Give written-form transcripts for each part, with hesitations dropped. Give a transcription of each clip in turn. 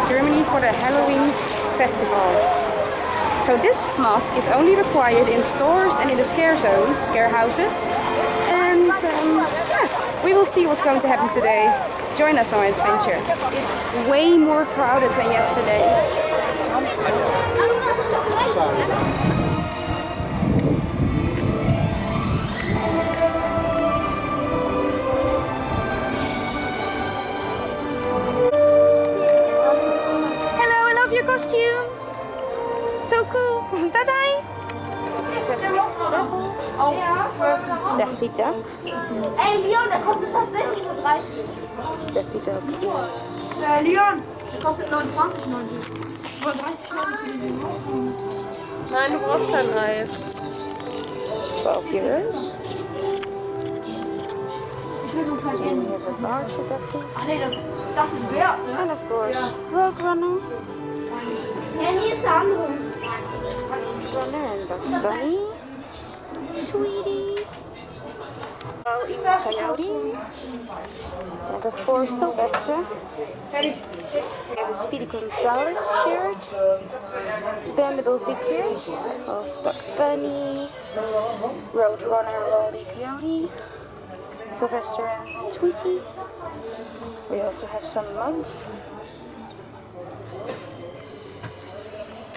Germany for the Halloween festival. So this mask is only required in stores and in the scare zones, scare houses. And yeah, we will see what's going to happen today. Join us on our adventure. It's way more crowded than yesterday. Hello, I love your costumes. So cool. Bye-bye. Daffy Duck. Ey, Leon, der kostet tatsächlich nur 30. Daffy Duck. Leon, der kostet 29,90. 30 Euro für diese Nein, du brauchst kein Ei. 12 Euros. Ich will so ein kleines Ende. Ach nee, das ist wert, ne? And of course, Roadrunner. Ja, hier ist der andere. Roadrunner and Bugs Bunny. Tweety. Coyote. And of course, Sylvester. We have a Speedy Gonzales shirt. Bendable figures of Bugs Bunny, Roadrunner, Wally Coyote, Sylvester and Tweety. We also have some mugs.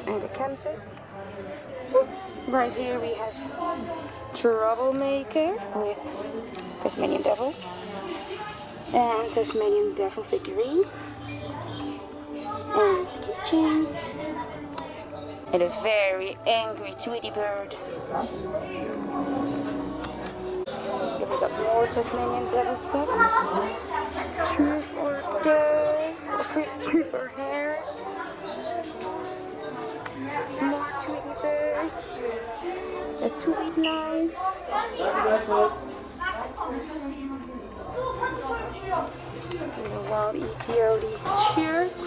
And a canvas. Right here we have Troublemaker with Tasmanian Devil and Tasmanian Devil figurine and keychain and a very angry Tweety bird. Here we got more Tasmanian Devil stuff. Truth or dare, truth or hair. More Tweety bird. A tweet knife. And a Wild E. Coyote shirt.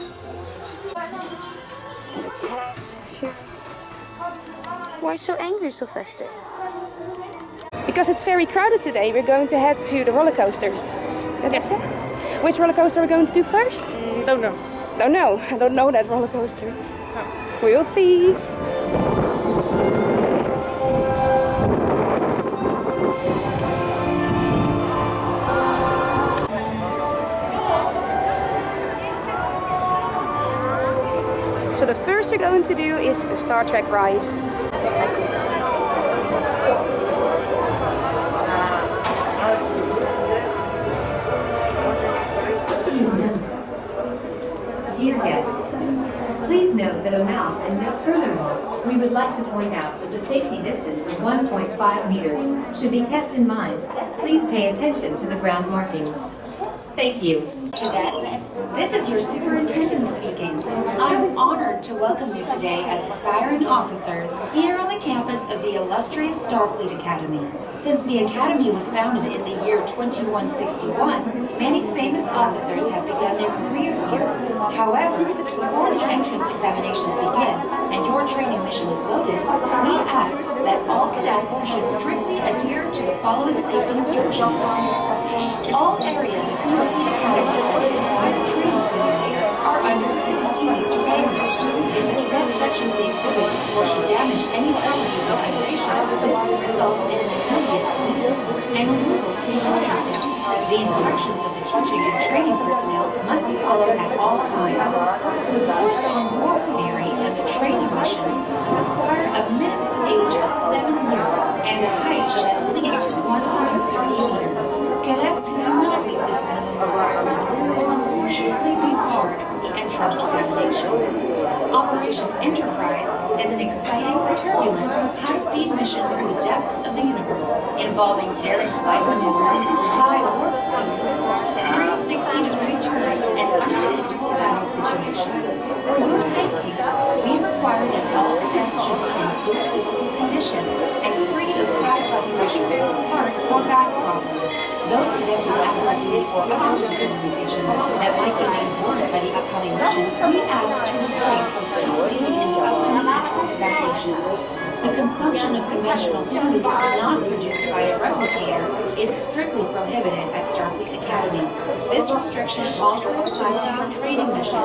And a Taz shirt. Why so angry, Sylvester? Because it's very crowded today, we're going to head to the roller coasters. Yes. Which roller coaster are we going to do first? Don't know. Don't know. I don't know that roller coaster. Oh. We will see. So the first we're going to do is the Star Trek ride. Dear guests, please note that furthermore, we would like to point out that the safety distance of 1.5 meters should be kept in mind. Please pay attention to the ground markings. Thank you. Cadets, this is your superintendent speaking. I'm honored to welcome you today as aspiring officers here on the campus of the illustrious Starfleet Academy. Since the Academy was founded in the year 2161, many famous officers have begun their career here. However, before the entrance examinations begin and your training mission is loaded, we ask that all cadets should strictly adhere to the following safety instructions. All areas of Starfleet Academy and the entire training simulator are under CCTV surveillance. If a cadet touches the exhibits or should damage any property by vibration, this will result in an immediate police report and removal to the warning center. The instructions of the teaching and training personnel must be followed at all times. The course on warp theory and the training missions require a minimum age of 7 years and a height of at least 130 meters. Cadets who do not meet this minimum requirement will unfortunately be barred from the entrance examination. Operation Enterprise is an exciting, turbulent, high-speed mission through the depths of the universe, involving daring flight maneuvers, high warp speeds, 360-degree turns, and unpredictable battle situations. For your safety, we require that all cadets should be in good physical condition and free of high blood pressure, heart, or back problems. Those cadets with epilepsy or other physical limitations that might be made worse by the upcoming mission, we ask to refrain from participating in the upcoming entrance examination. The consumption of conventional food not produced by a replicator is strictly prohibited at Starfleet Academy. This restriction also applies to your training mission.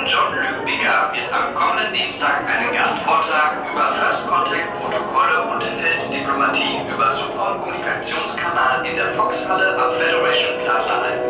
John Luc Bigger wird am kommenden Dienstag einen Gastvortrag über First Contact Protokolle und Felddiplomatie über Super- und Kommunikationskanal in der Foxhalle am Federation Plaza halten.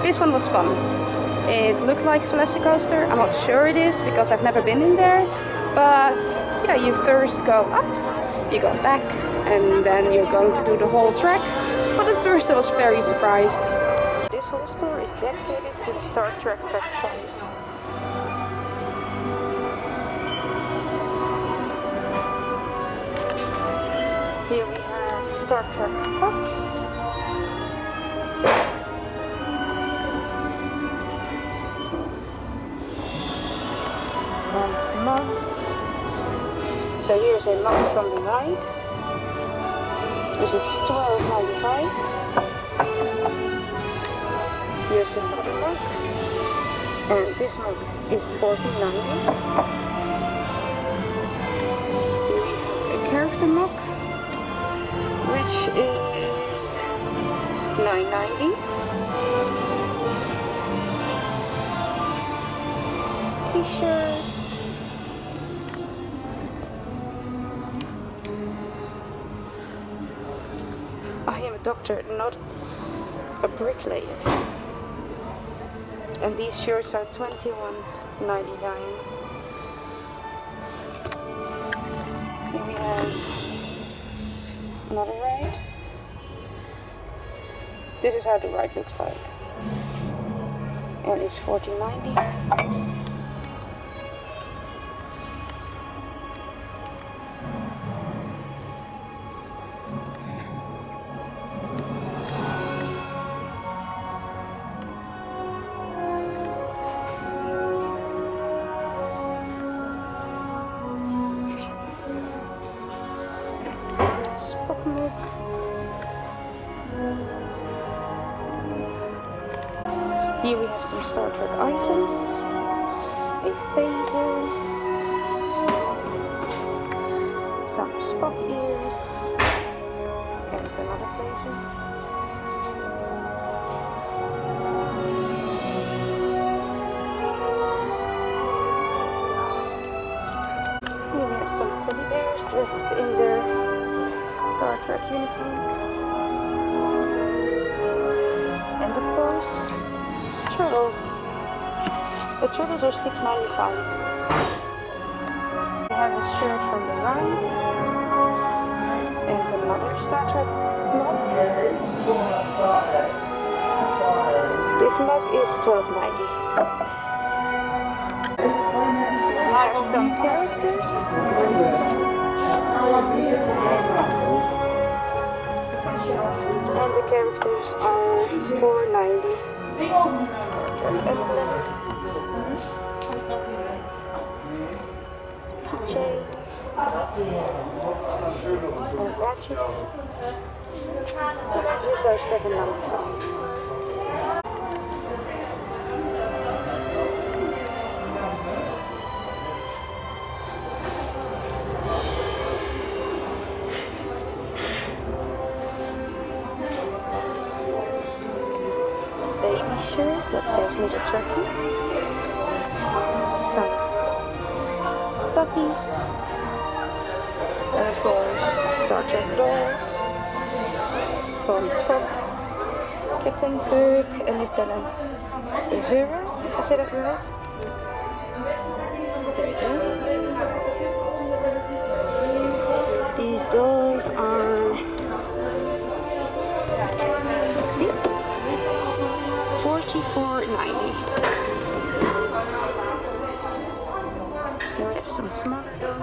This one was fun. It looked like a Velocicoaster. I'm not sure it is because I've never been in there. But yeah, you first go up, you go back, and then you're going to do the whole track. But at first I was very surprised. This whole store is dedicated to the Star Trek franchise. Here we have Star Trek cups. And mugs. So here's a mug from the ride. This is $12.95. Here's another mug. And this mug is $14.90. Here we have a character mug, which is $9.90. T-shirts. I am a doctor, not a bricklayer. And these shirts are $21.99. Here we have another ride. This is how the ride looks like. And it's $14.90. Here we have some Star Trek items, a phaser, some Spock ears, and another phaser. Here we have some teddy bears dressed in their Star Trek uniform. And of course, turtles. The turtles are $6.95. We have a shirt from the ride and another Star Trek mug. This mug is $12.90. Here are some characters. And the characters are $4.90. Keychain and ratchets. These are $7.95. t-shirt that says Little Turkey. Some stuffies. And of course, Star Trek dolls. From Spock, Captain Kirk and Lieutenant Uhura, if I said that right. There you go. These dolls are, let's see, $44.90. Here we have some smart dolls,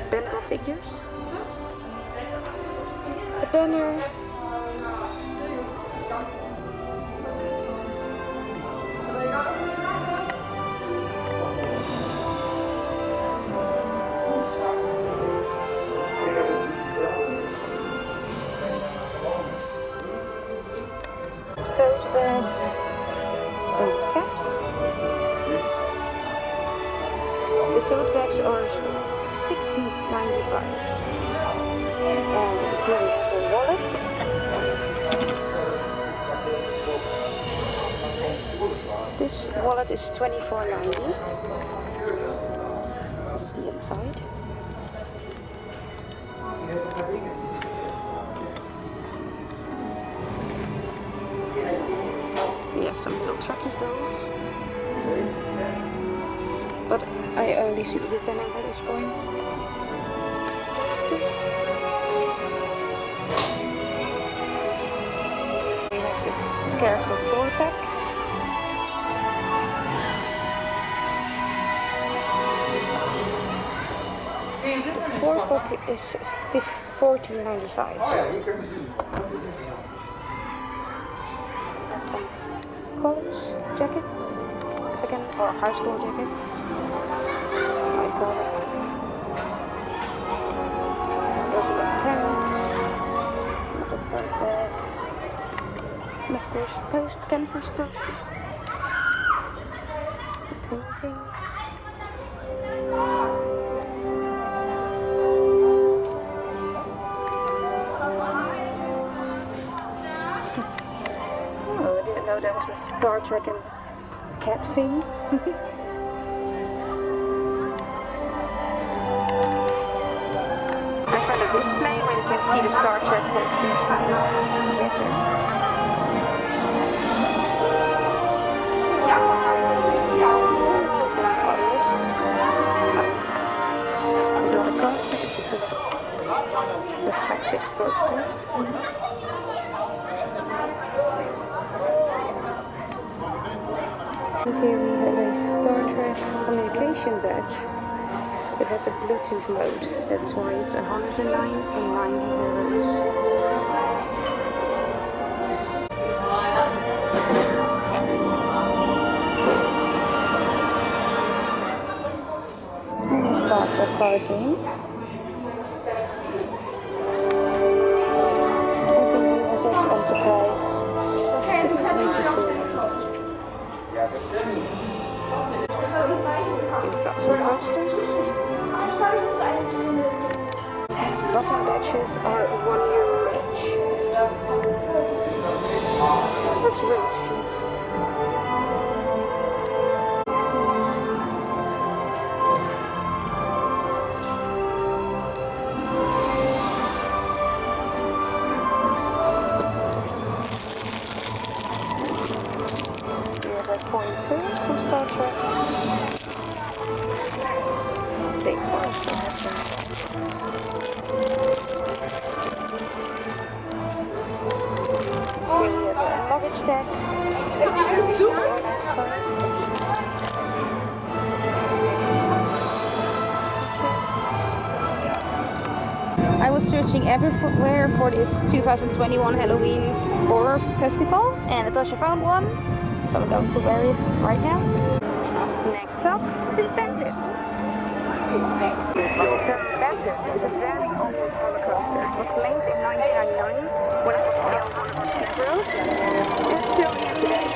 bendable figures, a banner, tote bags and caps. The tote bags are $6.95. And here we have a wallet. This wallet is $24.90. This is the inside. We have some little truckies dolls. But I only see the lieutenant at this point. We have the character 4-pack. The 4-pack is $14.95. Some college jackets, again, or high school jackets. I call it. Those are the pants, another tote bag, and of course canvas posters, painting. There was a Star Trek and cat thing. I found a display where you can see the Star Trek posters better. There's not a coaster, it's just a reflective poster. And here we have a Star Trek communication badge. It has a Bluetooth mode. That's why it's €109.90. And we start the card game. And the USS Enterprise. This is $24.90. We've got some posters. These button badges are €1 each. That's really cheap. We have a coin purse from Star Trek. Big poster. Here we have a luggage tag. I was searching everywhere for this 2021 Halloween horror festival, and Natasha found one, so we're going to where it is right now. Next up is Bandit. So Bandit is a very old roller coaster. It was made in 1999 when it was still on the road, and it's still here today.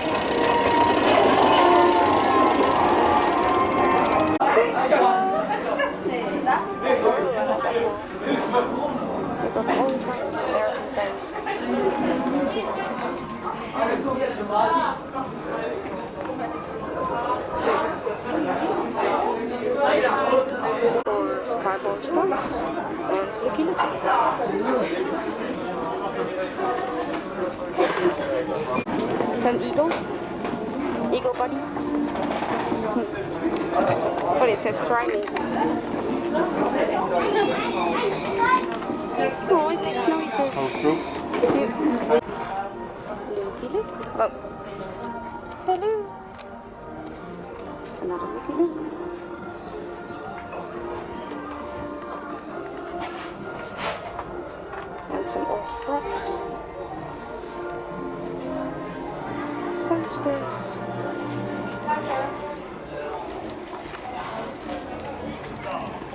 They've got all kinds of American based. An eagle. Eagle buddy. But it says try me. Oh, it makes noises. Look. Oh. Hello. Another look. And some old props. Posters.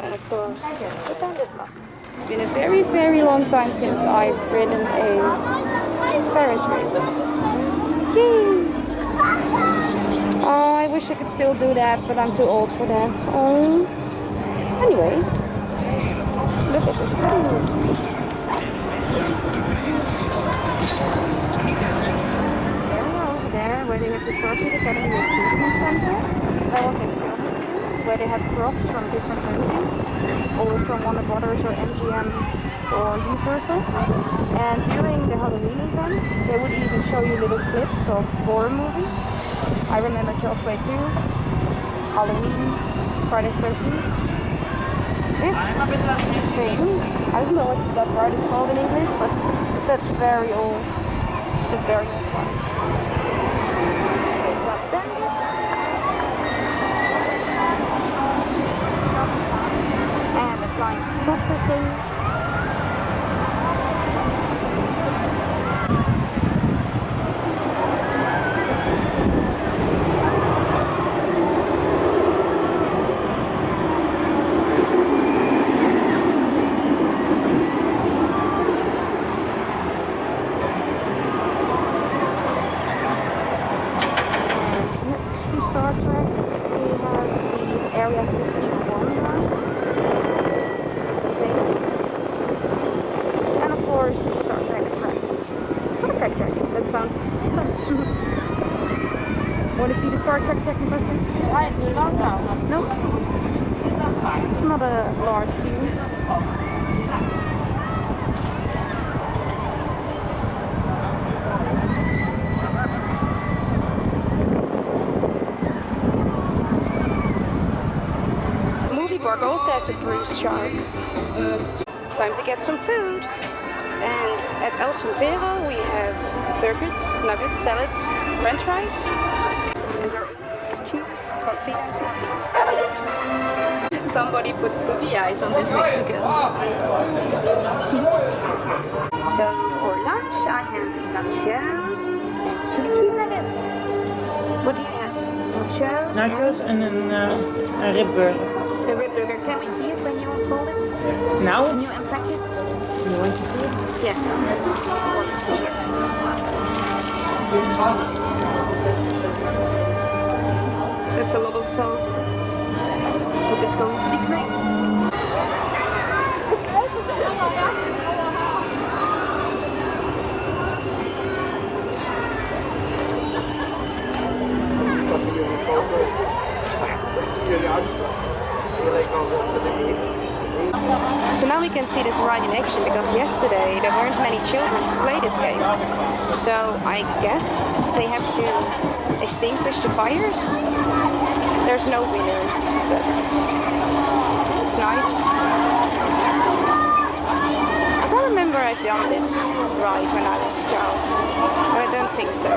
And of course, the bandit lock. It's been a very, very long time since I've ridden a Ferris wheel. Yay! Oh, I wish I could still do that, but I'm too old for that. Oh. Anyways, look at this food. Over there, where they have the Starfleet Academy Recruitment Center. That was in Veel, where they had props from different movies, or from Warner Brothers or MGM or Universal. And during the Halloween event, they would even show you little clips of horror movies. I remember Jaws 2, Halloween, Friday 13th. This thing, I don't know what that word is called in English, but that's very old. It's a very old one. We've got bandits. And the flying saucer thing. Want to see the Star Trek in person? No. It's not a large queue. The movie park also has a bruised shark. Time to get some food. And at El Sombrero we have burgers, nuggets, salads, french fries. And there are cheese from Fijne Zondag. Somebody put cookie eyes on this Mexican. So for lunch I have nachos and chili cheese nuggets. What do you have? Nachos? Nachos and a rib burger. The rib burger. Can we see it when you unfold it? Now? Can you unpack it? You want to see it? Yes. I want to see it. That's a lot of sauce. Hope it's going to be great. So now we can see this ride in action, because yesterday there weren't many children to play this game. So I guess they have to extinguish the fires. There's no winner, but it's nice. I don't remember I've done this ride when I was a child, but I don't think so.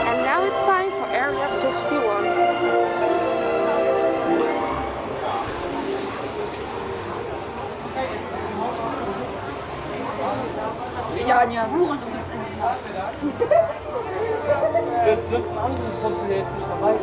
And now it's time for Area 51. Ja, nie. Wird ein anderes Konto jetzt nicht dabei ist.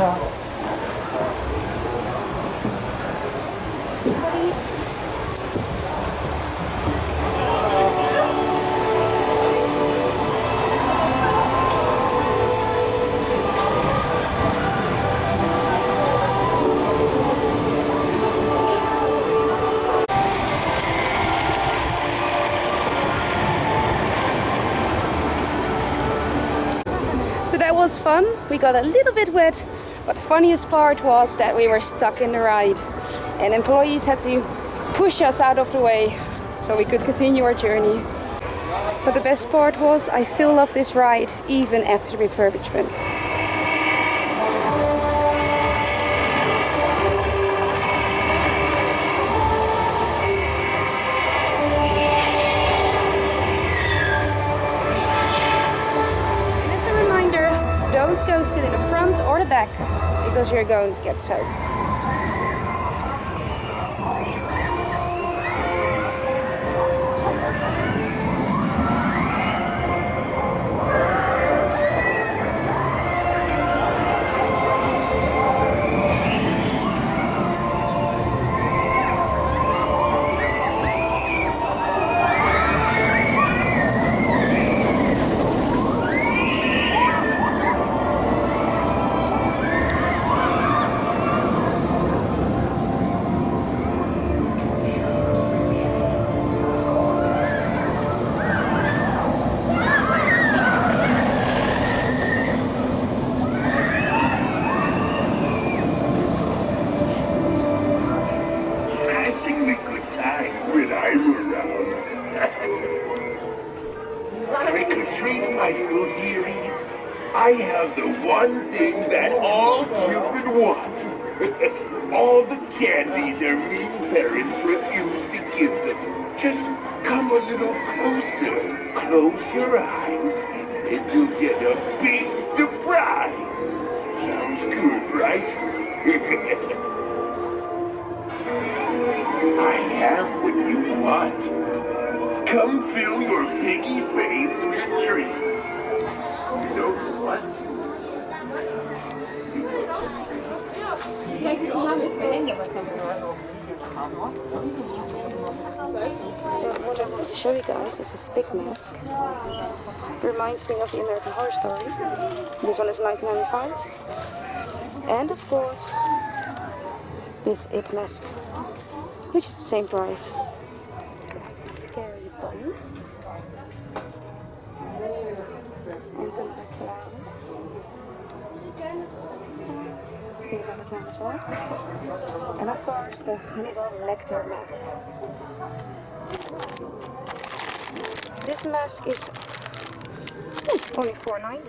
Ja. So that was fun. We got a little bit wet, but the funniest part was that we were stuck in the ride and employees had to push us out of the way so we could continue our journey. But the best part was I still love this ride even after the refurbishment. Don't go sit in the front or the back because you're going to get soaked. I have the one thing that all children want. All the candy their mean parents refuse to give them. Just come a little closer. Close your eyes, and you'll get a big surprise. Sounds good, right? I have what you want. Come fill your piggy face with treats. You know what? So what I want to show you guys is this big mask. Reminds me of the American Horror Story. This one is 1995. And of course, this It mask, which is the same price. It's like the scary bunny. And some black flowers. Here's on the clown as well. And of course the Hannibal Lecter mask. This mask is only $4.90.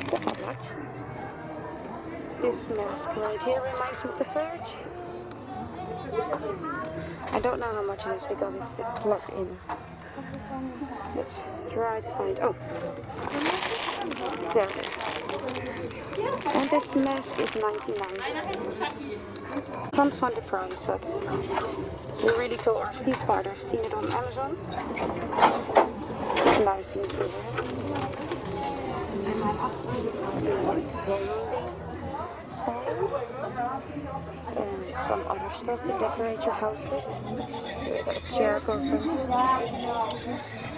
That's not much. This mask right here reminds me of the Verge. I don't know how much it is because it's still plugged in. Let's try to find. Oh, there it is. And this mask is $99. Can't find the price, but it's a really cool RC spider. I've seen it on Amazon. It's nice and cool. And some other stuff to decorate your house with. Here we got a chair cover.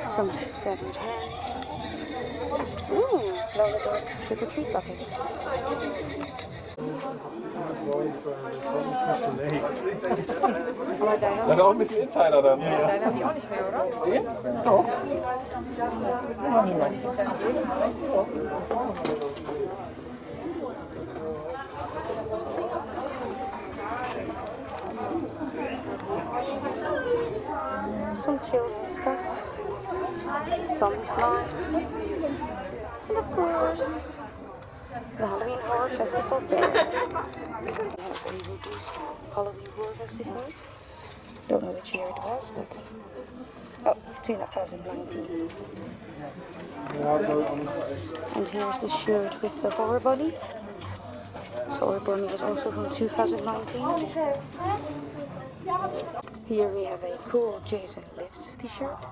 Some severed hand. Ooh, glow-in-the-dark trick-or-treat bucket. Dat is ook een beetje Insider dan. Deine haben die auch nicht mehr, oder? Den? Doch. Some chills and stuff. Some slime. And of course, the Halloween Horror Festival there. We have a reduced Halloween Horror Festival. Don't know which year it was, but 2019. And here's the shirt with the horror bunny. So horror bunny was also from 2019. Here we have a cool Jason Lives t-shirt.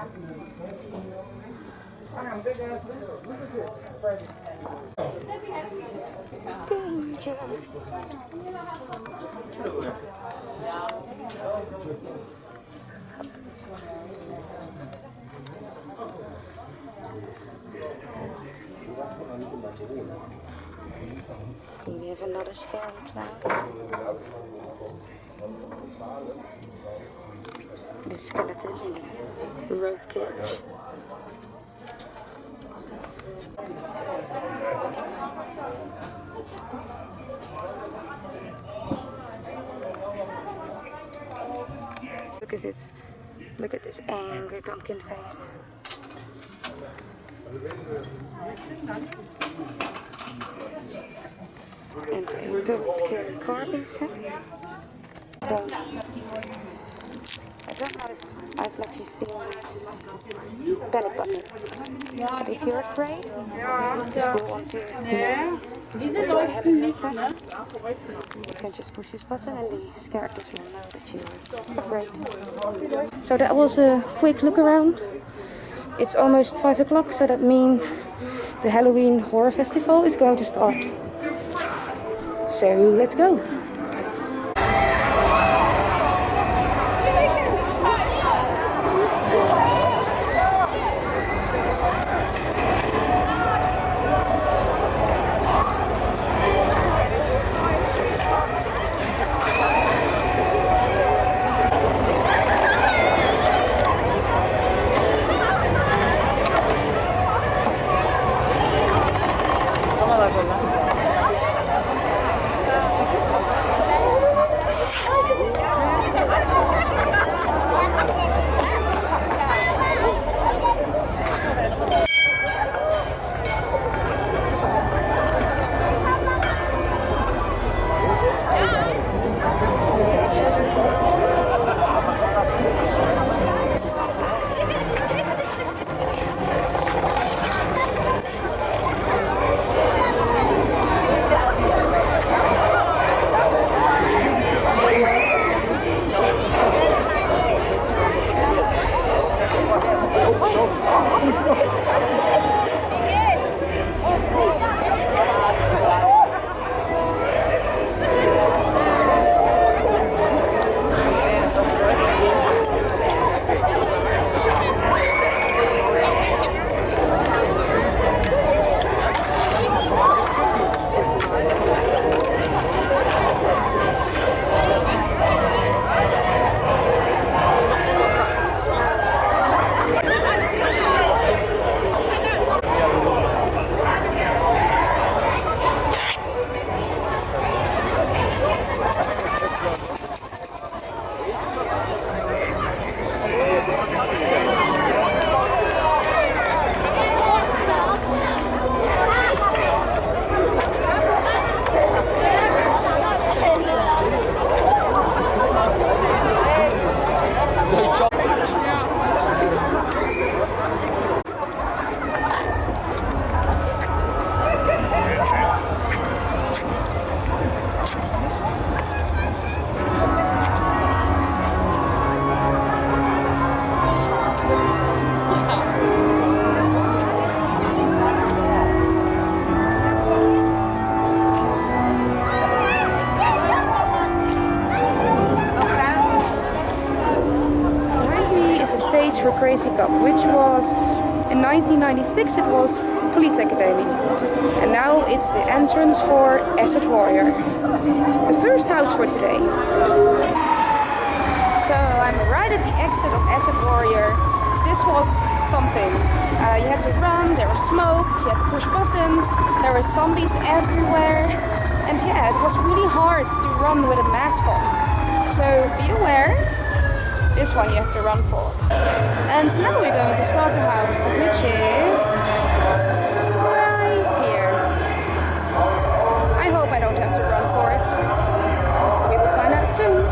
We have another scary cloud. The skeleton in the rope cage. Look at it. Look at this angry pumpkin face. And a pumpkin carving set. So, I don't know if I've actually seen these panic buttons. But if you're afraid, you still want to enjoy having it, you can just push this button and the characters will know that you're afraid. So that was a quick look around. It's almost 5 o'clock, so that means the Halloween Horror Festival is going to start. So let's go! For Crazy Cop, which was in 1996 it was Police Academy, and now it's the entrance for Acid Warrior, the first house for today. So I'm right at the exit of Acid Warrior. This was something. You had to run, there was smoke, you had to push buttons, there were zombies everywhere, and yeah, it was really hard to run with a mask on. So be aware. This one you have to run for. And now we're going to Slaughterhouse, which is right here. I hope I don't have to run for it. We will find out soon.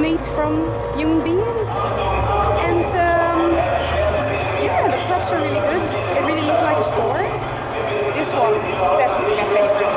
made from human beings. And yeah, the props are really good. It really looked like a store. This one is definitely my favorite.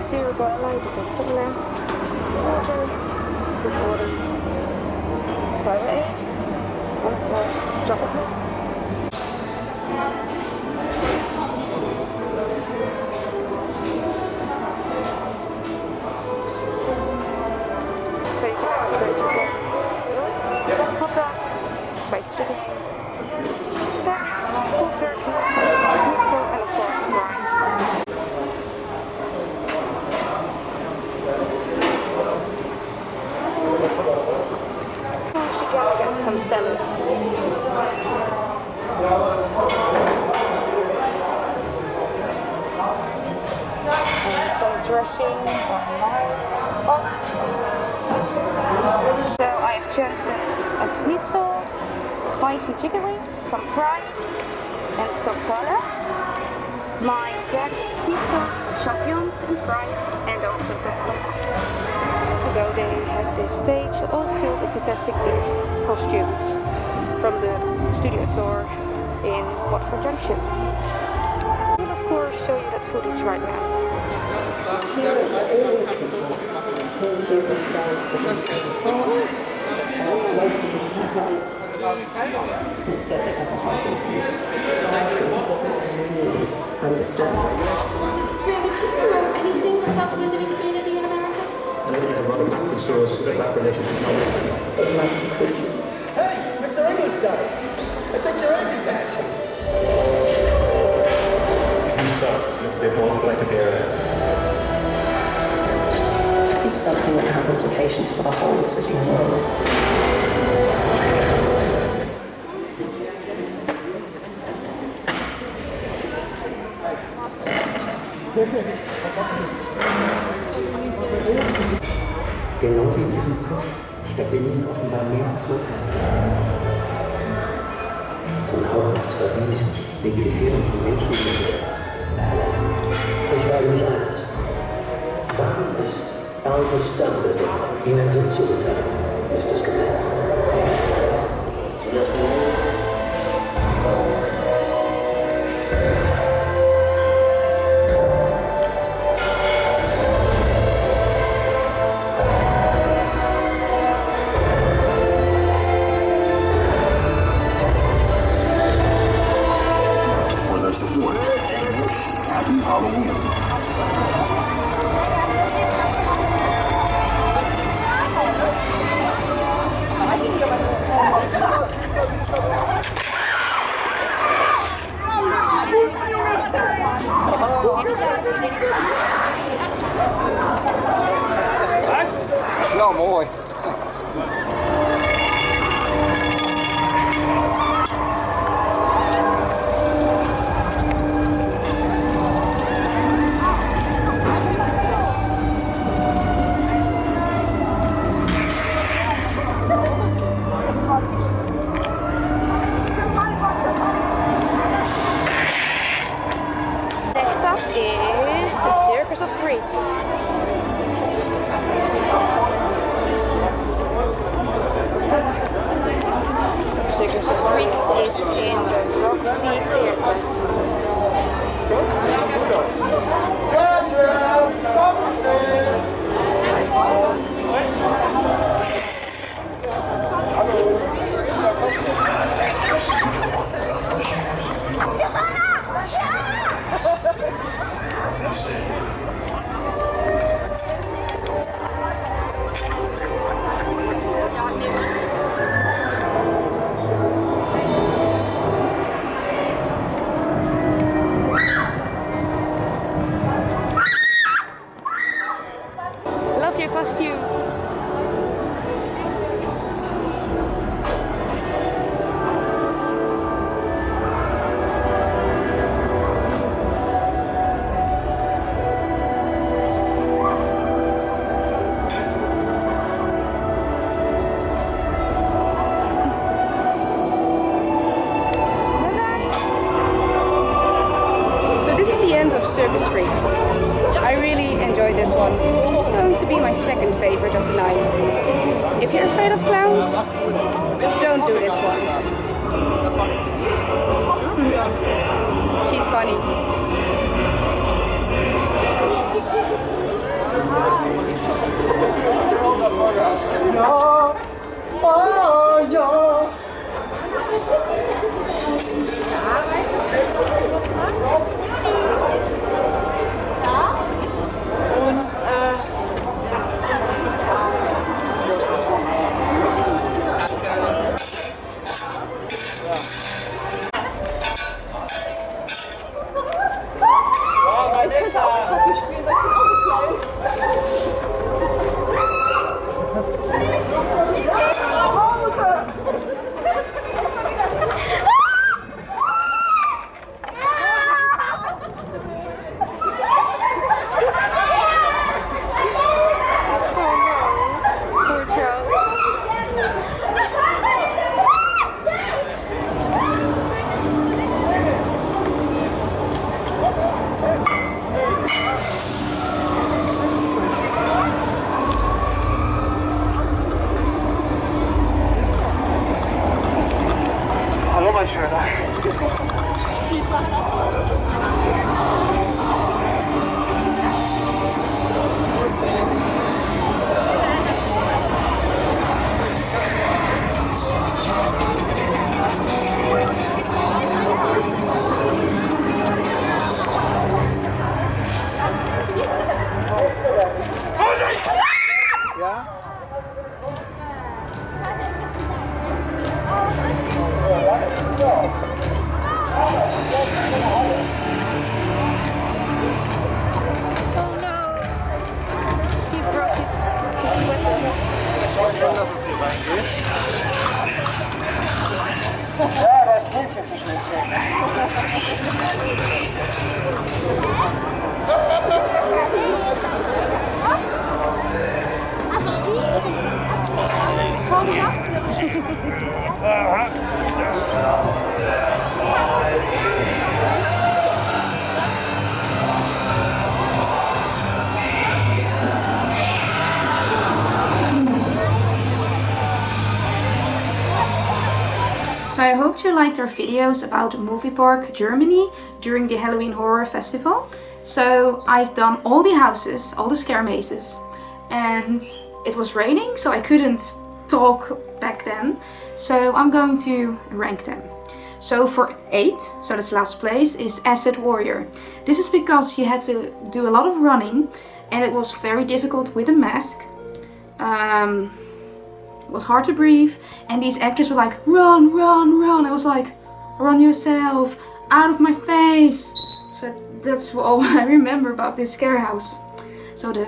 Zero got light of the lamp, water, recording, private aid, and of course, chocolate. So you can go to the hot dog, spicy chicken wings, steaks, cold turkey, schnitzel, and of course fries. Get some salads. And some dressing or nice ox. So I've chosen a schnitzel, spicy chicken wings, some fries, and Coca-Cola. My dad is a schnitzel, champignons and fries, and also Coca-Cola. To go, they had this stage all filled with Fantastic Beasts costumes from the studio tour in Watford Junction. I will of course show you that footage right now. Heroes are always people who give themselves to the same cause, most of them complaint. Instead they have a heart and society doesn't really understand. Do you know anything about the visiting community in America? I think there's a lot of backward source about religion and knowledge. Enlightened creatures. Hey, Mr. English guy! I think your egg is hatching. You thought a bit more like a bear. I think something that has implications for the whole of the human world. Genau wie in diesem Kopf verbinden offenbar mehr als man kann. Von Hauptverwies wegen die Fehlung von Menschen. Ich frage mich eins. Warum ist Albus Dumbledore Ihnen so zugetan? Ist das gemeint? Zuerst support. Happy Halloween. Ja, mooi. Next up is a circus of freaks. Circus of Freaks is in the Roxy Theatre. Love your costume. So this is the end of Circus Freaks. I really enjoyed this one. This is going to be my second favorite of the night. If you're afraid of clowns, don't do this one. She's funny. Hallo mein Schöner. Ja? Ja, das Hähnchen zu schnitzeln. So I hope you liked our videos about Movie Park Germany during the Halloween Horror Festival. So I've done all the houses, all the scare mazes, and it was raining so I couldn't talk back then. So I'm going to rank them. So for 8, so that's last place, is Acid Warrior. This is because you had to do a lot of running and it was very difficult with a mask. It was hard to breathe and these actors were like, run, run, run. I was like, run yourself, out of my face. So that's all I remember about this scare house. So the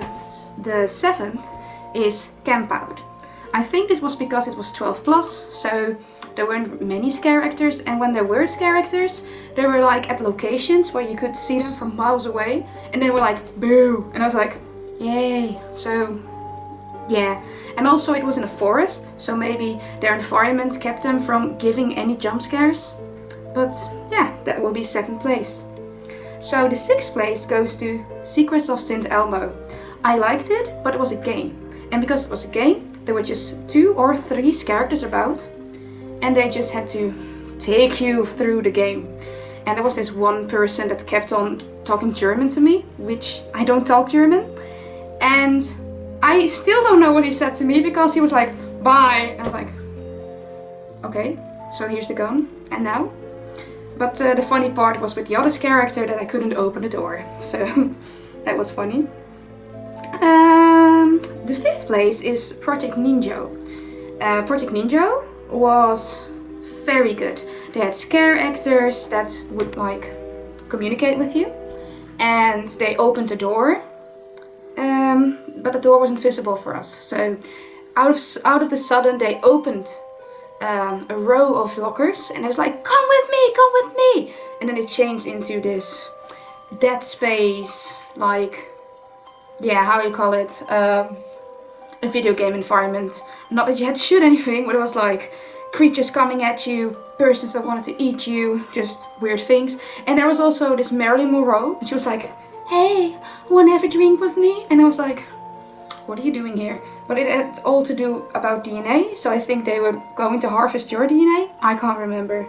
7th is Camp Out. I think this was because it was 12 plus, so there weren't many scare actors, and when there were scare actors, they were like at locations where you could see them from miles away, and they were like, boo! And I was like, yay! So, yeah. And also it was in a forest, so maybe their environment kept them from giving any jump scares. But yeah, that will be 2nd place. So the 6th place goes to Secrets of St. Elmo. I liked it, but it was a game. And because it was a game, there were just 2 or 3 characters about, and they just had to take you through the game. And there was this one person that kept on talking German to me, which I don't talk German, and I still don't know what he said to me because he was like, bye. I was like, okay, so here's the gun, and now? But the funny part was with the other character that I couldn't open the door, so that was funny. The 5th place is Project Ninja. Project Ninja was very good. They had scare actors that would like communicate with you, and they opened the door, but the door wasn't visible for us. So out of the sudden they opened a row of lockers, and it was like, come with me, and then it changed into this Dead Space, like, yeah, how you call it, a video game environment. Not that you had to shoot anything, but it was like creatures coming at you, persons that wanted to eat you, just weird things. And there was also this Marilyn Monroe, and she was like, hey, wanna have a drink with me? And I was like, what are you doing here? But it had all to do about DNA, so I think they were going to harvest your DNA. I can't remember.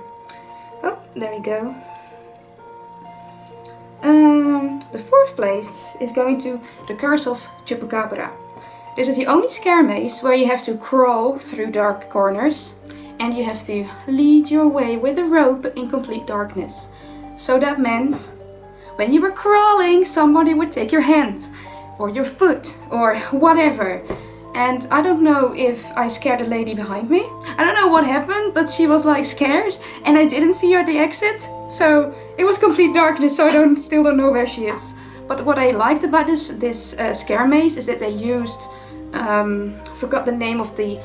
Oh, there we go. The 4th place is going to The Curse of Chupacabra. This is the only scare maze where you have to crawl through dark corners, and you have to lead your way with a rope in complete darkness. So that meant when you were crawling, somebody would take your hand or your foot or whatever. And I don't know if I scared the lady behind me. I don't know what happened, but she was like scared, and I didn't see her at the exit. So it was complete darkness, so I still don't know where she is. But what I liked about this scare maze is that they used, forgot the name of the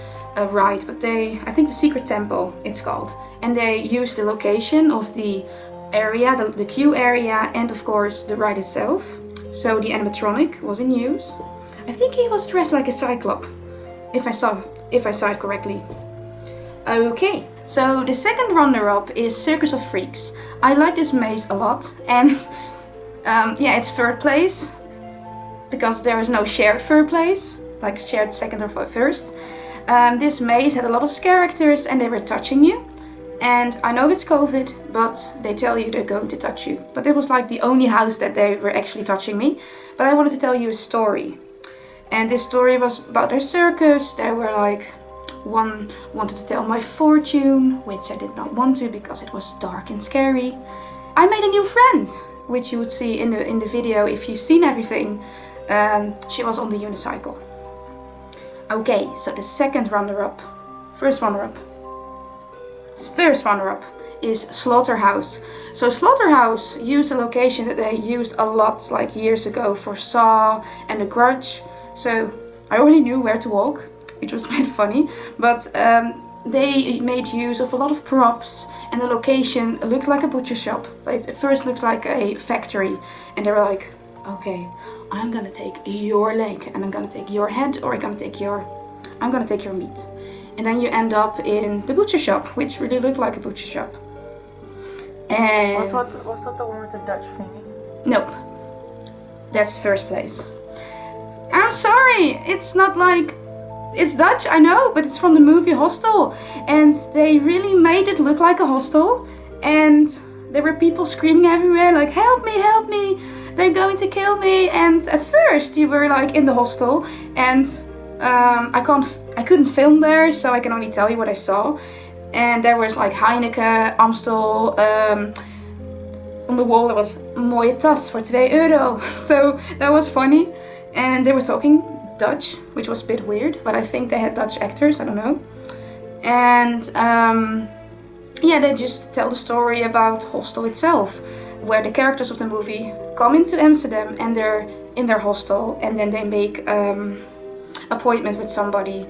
ride, but I think the Secret Temple it's called. And they used the location of the area, the queue area, and of course the ride itself. So the animatronic was in use. I think he was dressed like a Cyclops, if I saw it correctly. Okay, so the 2nd runner-up is Circus of Freaks. I like this maze a lot, and yeah, it's 3rd place because there is no shared 3rd place, like shared 2nd or 1st. This maze had a lot of scare actors, and they were touching you. And I know it's COVID, but they tell you they're going to touch you. But it was like the only house that they were actually touching me. But I wanted to tell you a story. And this story was about their circus. They were like, one wanted to tell my fortune, which I did not want to because it was dark and scary. I made a new friend, which you would see in the video if you've seen everything. She was on the unicycle. Okay, so the 2nd runner-up. First runner-up is Slaughterhouse. So Slaughterhouse used a location that they used a lot like years ago for Saw and The Grudge. So I already knew where to walk, which was a bit funny. But they made use of a lot of props, and the location looked like a butcher shop. But it first looks like a factory, and they were like, okay, I'm gonna take your leg, and I'm gonna take your head, or I'm gonna take your meat. And then you end up in the butcher shop, which really looked like a butcher shop. And was that the one with the Dutch thingy? Nope. That's 1st place. I'm sorry, it's not like... It's Dutch, I know, but it's from the movie Hostel. And they really made it look like a hostel. And there were people screaming everywhere like, help me, they're going to kill me. And at first you were like in the hostel, and I couldn't film there, so I can only tell you what I saw. And there was like Heineken, Amstel, on the wall there was mooie tas voor €2. So that was funny. And they were talking Dutch, which was a bit weird, but I think they had Dutch actors, I don't know. And yeah, they just tell the story about Hostel itself, where the characters of the movie come into Amsterdam and they're in their hostel, and then they make appointment with somebody,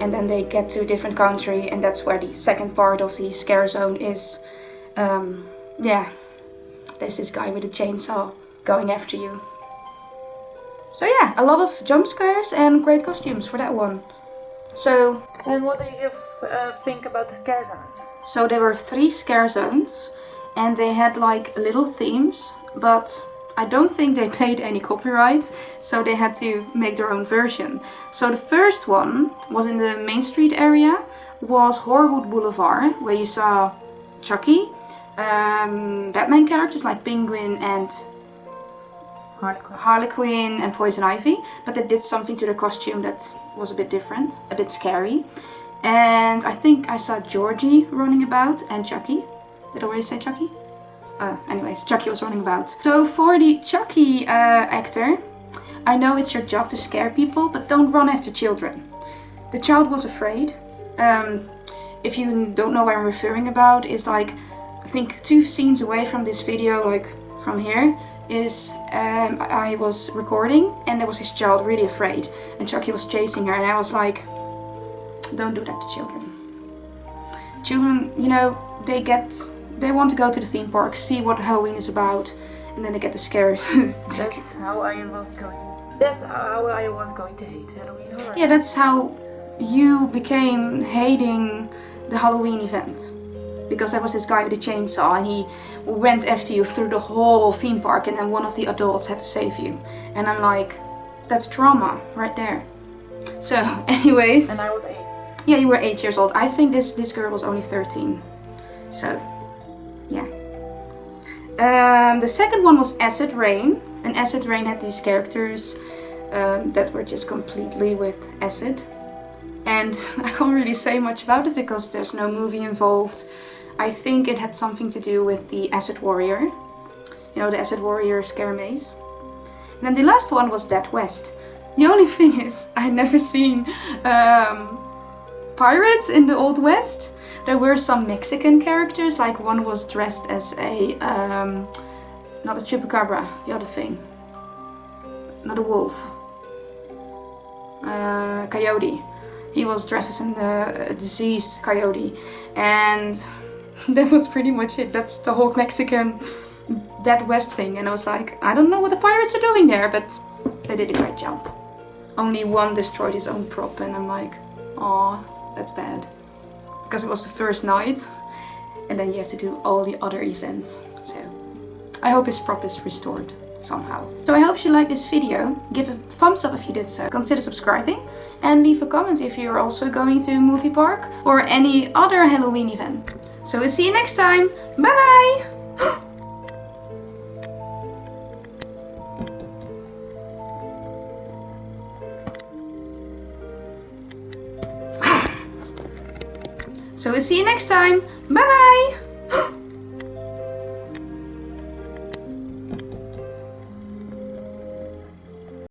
and then they get to a different country, and that's where the second part of the scare zone is. Yeah, there's this guy with a chainsaw going after you. So yeah, a lot of jump scares and great costumes for that one. So. And what did you think about the scare zone? So there were 3 scare zones, and they had like little themes, but I don't think they paid any copyright, so they had to make their own version. So the first one was in the Main Street area, was Horror Boulevard, where you saw Chucky, Batman characters like Penguin and Harley Quinn and Poison Ivy, but they did something to the costume that was a bit different, a bit scary. And I think I saw Georgie running about and Chucky. Did I already say Chucky? Anyways, Chucky was running about. So for the Chucky actor, I know it's your job to scare people, but don't run after children. The child was afraid. If you don't know what I'm referring about, is like, I think 2 scenes away from this video, like from here, is I was recording and there was this child really afraid and Chucky was chasing her, and I was like, don't do that to children. Children, you know, they want to go to the theme park, see what Halloween is about, and then they get the scares. That's how I was going to hate Halloween horror. Yeah, that's how you became hating the Halloween event. Because there was this guy with a chainsaw and he went after you through the whole theme park, and then one of the adults had to save you. And I'm like, that's trauma right there. So anyways. And I was 8. Yeah, you were 8 years old. I think this girl was only 13. So, yeah. The second one was Acid Rain. And Acid Rain had these characters that were just completely with acid. And I can't really say much about it because there's no movie involved. I think it had something to do with the Acid Warrior. You know, the Acid Warrior scare maze. And then the last one was Dead West. The only thing is, I had never seen pirates in the Old West. There were some Mexican characters, like one was dressed as a, not a chupacabra, the other thing. Not a wolf. Coyote. He was dressed as a diseased coyote. And that was pretty much it. That's the whole Mexican Dead West thing. And I was like, I don't know what the pirates are doing there, but they did a great job. Only one destroyed his own prop, and I'm like, aw, that's bad. Because it was the first night, and then you have to do all the other events. So I hope his prop is restored somehow. So I hope you liked this video. Give a thumbs up if you did so. Consider subscribing and leave a comment if you're also going to a movie park or any other Halloween event. So we'll see you next time. Bye bye! So we'll see you next time. Bye bye!